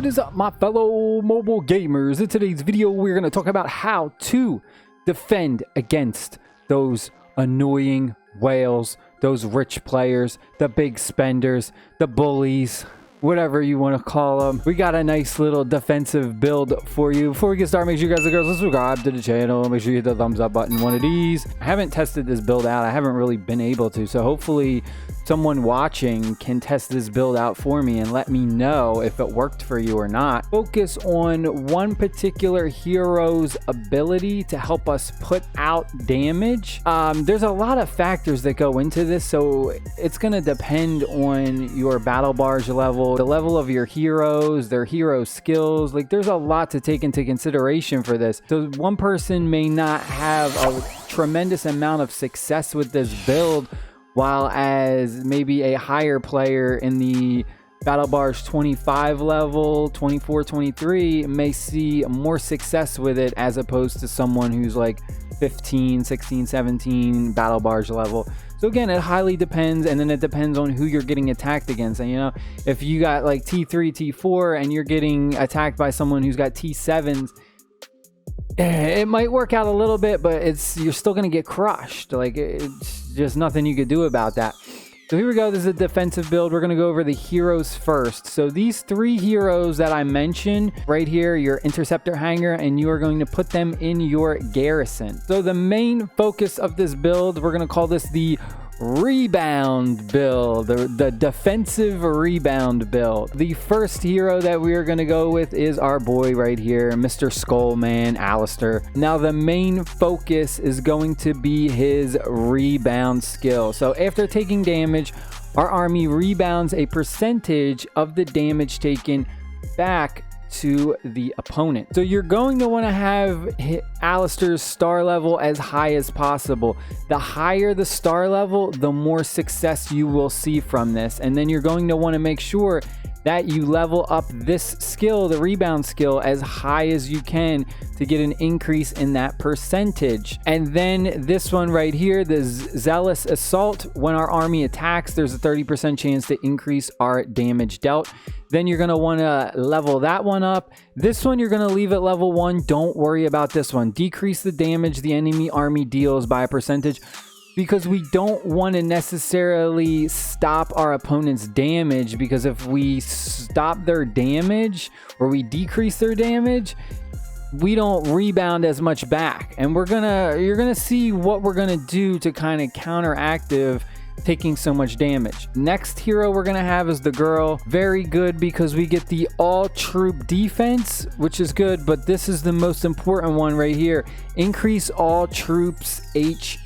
What is up, my fellow mobile gamers? In today's video, we're going to talk about how to defend against those annoying whales, those rich players, the big spenders, the bullies, whatever you want to call them. We got a nice little defensive build for you. Before we get started, make sure you guys and girls subscribe to the channel. Make sure you hit the thumbs up button, one of these. I haven't tested this build out. I haven't really been able to, so hopefully someone watching can test this build out for me and let me know if it worked for you or not. Focus on one particular hero's ability to help us put out damage. There's a lot of factors that go into this, so it's going to depend on your battle barge level, the level of your heroes, their hero skills. Like, there's a lot to take into consideration for this. So one person may not have a tremendous amount of success with this build, while as maybe a higher player in the battle barge 25 level, 24, 23 may see more success with it as opposed to someone who's like 15, 16, 17 battle barge level. So again, it highly depends, and then it depends on who you're getting attacked against. And you know, if you got like T3, T4 and you're getting attacked by someone who's got T7s, it might work out a little bit, but you're still going to get crushed. Like, it's just nothing you could do about that. So here we go. This is a defensive build. We're going to go over the heroes first. So these three heroes that I mentioned right here, your interceptor hanger, and you are going to put them in your garrison. So the main focus of this build, we're going to call this the rebound build, the defensive rebound build. The first hero that we are going to go with is our boy right here, Mr. Skullman, Alistair. Now the main focus is going to be his rebound skill. So after taking damage, our army rebounds a percentage of the damage taken back to the opponent. So you're going to want to have Alistair's star level as high as possible. The higher the star level, the more success you will see from this. And then you're going to want to make sure that you level up this skill, the rebound skill, as high as you can to get an increase in that percentage. And then this one right here, the Zealous Assault, when our army attacks, there's a 30% chance to increase our damage dealt. Then you're going to want to level that one up. This one you're going to leave at level 1. Don't worry about this one. Decrease the damage the enemy army deals by a percentage, because we don't want to necessarily stop our opponent's damage, because if we stop their damage or we decrease their damage, we don't rebound as much back. And you're gonna see what we're gonna do to kind of counteract taking so much damage. Next hero we're gonna have is the girl. Very good, because we get the all troop defense, which is good, but this is the most important one right here. Increase all troops HP.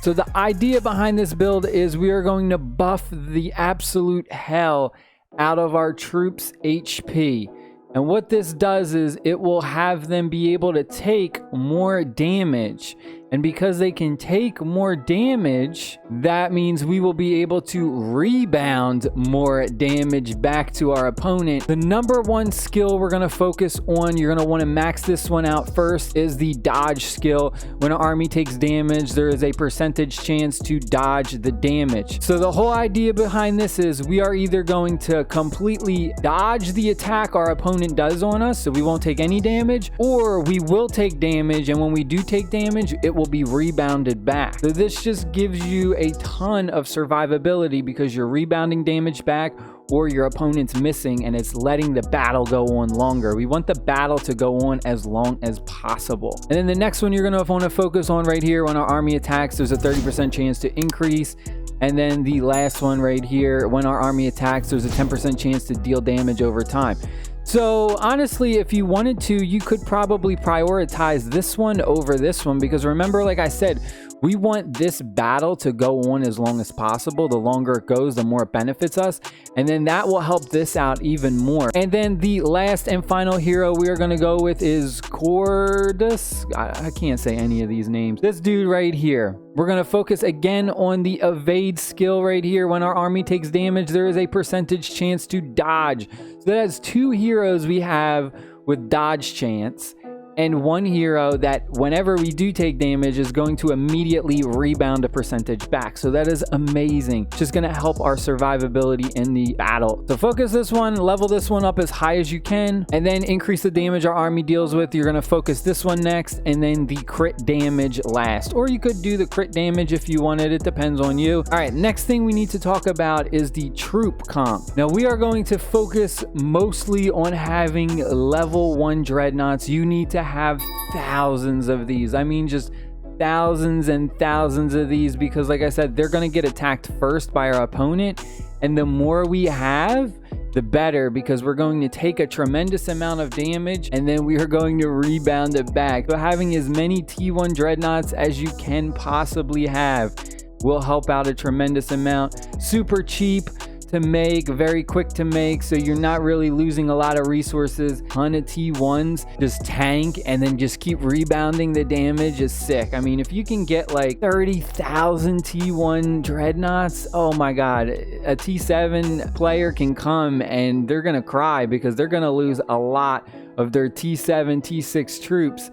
So the idea behind this build is we are going to buff the absolute hell out of our troops HP. And what this does is it will have them be able to take more damage. And because they can take more damage, that means we will be able to rebound more damage back to our opponent. The number one skill we're going to focus on, you're going to want to max this one out first, is the dodge skill. When an army takes damage, there is a percentage chance to dodge the damage. So the whole idea behind this is we are either going to completely dodge the attack our opponent does on us, so we won't take any damage, or we will take damage, and when we do take damage, it will be rebounded back. So this just gives you a ton of survivability, because you're rebounding damage back, or your opponent's missing and it's letting the battle go on longer. We want the battle to go on as long as possible. And then the next one you're going to want to focus on right here, when our army attacks, there's a 30% chance to increase. And then the last one right here, when our army attacks, there's a 10% chance to deal damage over time. So honestly, if you wanted to, you could probably prioritize this one over this one, because remember, like I said, we want this battle to go on as long as possible. The longer it goes, the more it benefits us. And then that will help this out even more. And then the last and final hero we are going to go with is Cordus. I can't say any of these names. This dude right here. We're going to focus again on the evade skill right here. When our army takes damage, there is a percentage chance to dodge. So that's two heroes we have with dodge chance. and one hero that whenever we do take damage is going to immediately rebound a percentage back. So that is amazing. Just going to help our survivability in the battle. So focus this one, level this one up as high as you can, and then increase the damage our army deals with. You're going to focus this one next, and then the crit damage last. Or you could do the crit damage if you wanted. It depends on you. All right, next thing we need to talk about is the troop comp. Now we are going to focus mostly on having level 1 dreadnoughts. You need to have thousands of these. I mean, just thousands and thousands of these, because like I said, they're going to get attacked first by our opponent, and the more we have, the better, because we're going to take a tremendous amount of damage and then we are going to rebound it back. So having as many T1 dreadnoughts as you can possibly have will help out a tremendous amount. Super cheap to make, very quick to make, so you're not really losing a lot of resources. Ton of T1s, just tank and then just keep rebounding the damage is sick. I mean, if you can get like 30,000 T1 dreadnoughts, oh my god, a T7 player can come and they're gonna cry because they're gonna lose a lot of their T7, T6 troops,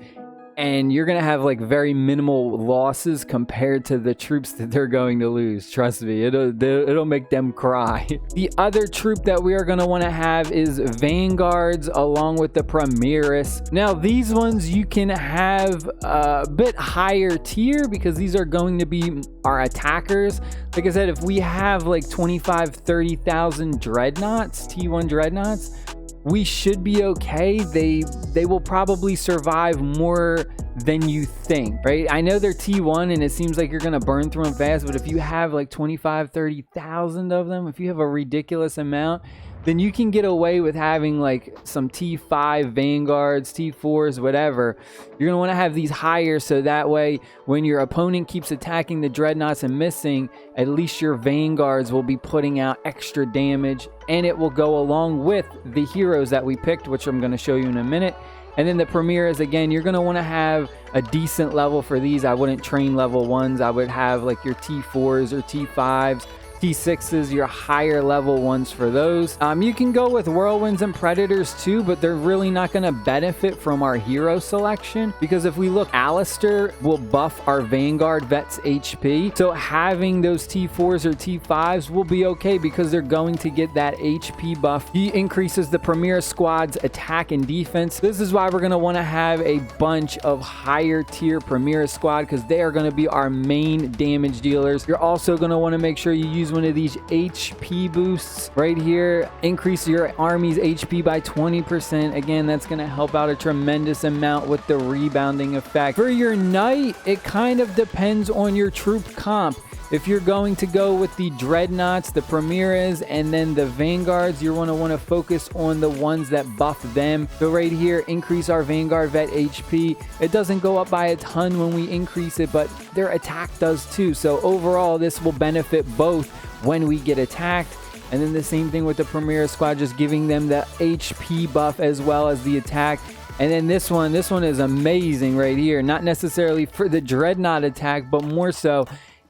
and you're gonna have like very minimal losses compared to the troops that they're going to lose. Trust me, it'll make them cry. The other troop that we are gonna want to have is Vanguards along with the Premieris. Now these ones you can have a bit higher tier because these are going to be our attackers. Like I said, if we have like 25,000-30,000 dreadnoughts, T1 dreadnoughts, we should be okay. They will probably survive more than you think, right? I know they're T1 and it seems like you're gonna burn through them fast, but if you have like 25,000-30,000 of them, if you have a ridiculous amount, then you can get away with having like some T5 Vanguards, T4s, whatever. You're gonna want to have these higher, so that way when your opponent keeps attacking the dreadnoughts and missing, at least your Vanguards will be putting out extra damage, and it will go along with the heroes that we picked, which I'm going to show you in a minute. And then the Premieris, again, you're going to want to have a decent level for these. I wouldn't train level 1s. I would have like your T4s or T5s. T6s, your higher level ones for those. You can go with Whirlwinds and Predators too, but they're really not going to benefit from our hero selection, because if we look, Alistair will buff our Vanguard vets HP. So having those T4s or T5s will be okay because they're going to get that HP buff. He increases the Premier squad's attack and defense. This is why we're going to want to have a bunch of higher tier Premier squad, because they are going to be our main damage dealers. You're also going to want to make sure you use one of these HP boosts right here. Increase your army's HP by 20%. Again, that's going to help out a tremendous amount with the rebounding effect. For your knight, it kind of depends on your troop comp. If you're going to go with the dreadnoughts, the Premieris, and then the Vanguards, you're going to want to focus on the ones that buff them. So right here, increase our Vanguard vet HP. It doesn't go up by a ton when we increase it, but their attack does too. So overall, this will benefit both when we get attacked. And then the same thing with the Premier squad, just giving them the HP buff as well as the attack. And then this one is amazing right here. Not necessarily for the dreadnought attack, but more so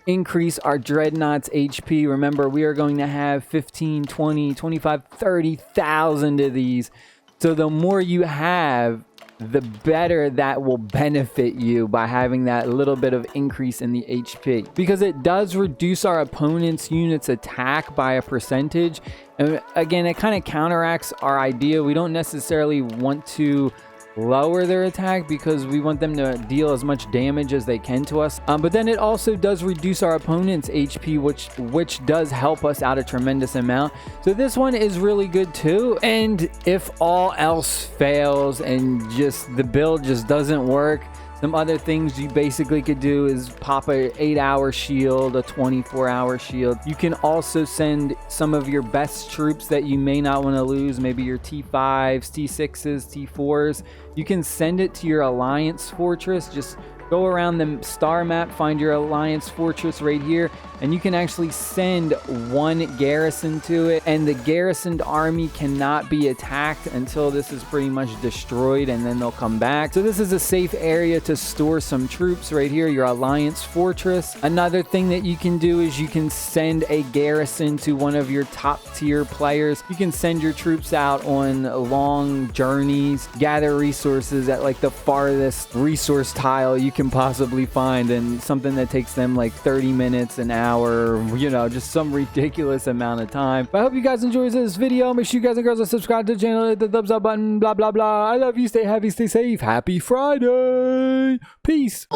increase our dreadnoughts HP. Remember, we are going to have 15, 20, 25, 30,000 of these. So the more you have, the better that will benefit you by having that little bit of increase in the HP, because it does reduce our opponent's unit's attack by a percentage. And again, it kind of counteracts our idea. We don't necessarily want to lower their attack because we want them to deal as much damage as they can to us, but then it also does reduce our opponent's HP, which does help us out a tremendous amount. So this one is really good too. And if all else fails and just the build just doesn't work, some other things you basically could do is pop a 8-hour shield, a 24-hour shield. You can also send some of your best troops that you may not want to lose, maybe your T5s, T6s, T4s. You can send it to your alliance fortress. Just Go around the star map, find your alliance fortress right here, and you can actually send one garrison to it, and the garrisoned army cannot be attacked until this is pretty much destroyed, and then they'll come back. So this is a safe area to store some troops right here, your alliance fortress. Another thing that you can do is you can send a garrison to one of your top tier players. You can send your troops out on long journeys, gather resources at like the farthest resource tile you can possibly find, and something that takes them like 30 minutes, an hour, you know, just some ridiculous amount of time. But I hope you guys enjoyed this video. Make sure you guys and girls are subscribed to the channel, hit the thumbs up button, blah blah blah. I love you, stay happy, stay safe, happy Friday, peace.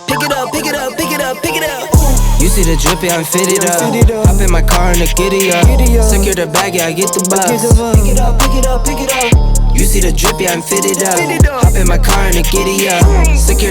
Pick it up, pick it up, pick it up, pick it up. You see the drippy, I'm fitted up. Hop in my car and a giddy up. Secure the bag, yeah, I get the bus. Pick it up, pick it up, pick it up. You see the drippy, I'm fitted up. Hop in my car and a giddy up. Secure